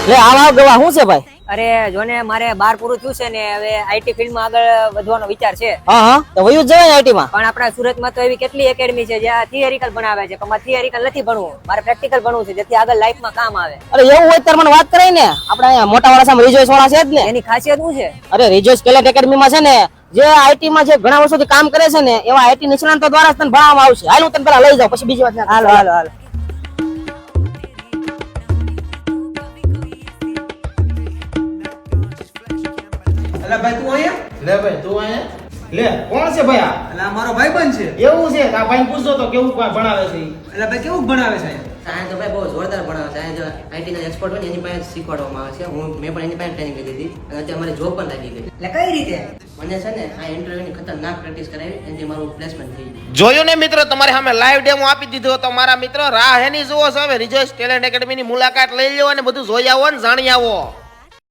લે આવા ગવા શું છે ભાઈ? અરે જોને મારે 12 પૂરું થયું છે ને હવે આઈટી ફિલ્ડમાં આગળ વધવાનો વિચાર છે. હા તો વયું જ જવાય આઈટી માં. પણ આપણા સુરતમાં તો એવી કેટલી એકેડમી છે જ્યાં થિયરિકલ ભણાવે છે, પણ મારે થિયરિકલ નથી ભણવું, મારે પ્રેક્ટિકલ ભણવું છે જેથી આગળ લાઈફમાં કામ આવે. અરે એવું હોય ત્યારે મને વાત કરાય ને, આપણે અહીંયા મોટા વાળા સામે રિજોઈસ વાળા છે જ ને. એની ખાસિયત શું છે? અરે રિજોઈસ ટેલેન્ટ એકેડમી માં છે ને જે આઈટી માં જે ઘણા વર્ષોથી કામ કરે છે ને એવા આઈટી નિષ્ણાંતો દ્વારા જ તને ભણાવવામાં આવશે. હાલ હું તને પેલા લઈ જાઉં પછી બીજી વાત. હાલો હાલો હાલો. અલા ભાઈ તું અહીંયા? લે ભાઈ તું અહીંયા લે કોણ છે ભાઈ આ? અલા મારો ભાઈબંધ છે. એવું છે આ ભાઈ પૂછતો તો કેવું ભણાવે છે ઈ? અલા ભાઈ કેવું ભણાવે છે? સાયન્સ તો ભાઈ બહુ જોરદાર ભણાવે છે. સાયન્સ આઈટી ના એક્સપર્ટ હોય ને એની પાસે શીખવાડવામાં આવે છે. મેં પણ એની પાસે ટ્રેનિંગ લીધી હતી અને અત્યારે મારી જોબ પણ લાગી ગઈ. એટલે કઈ રીતે? મને છે ને આ ઇન્ટરવ્યુની ખતરનાક પ્રેક્ટિસ કરાવી એનાથી મારું પ્લેસમેન્ટ થઈ ગયું. જોયું ને મિત્રો, તમારી સામે લાઈવ ડેમો આપી દીધો તો મારા મિત્રો રાહ એની જુઓ છો. હવે રિજોઈસ ટેલેન્ટ એકેડમી ની મુલાકાત લઈ લો અને બધું જોઈ આવો ને જાણી આવો.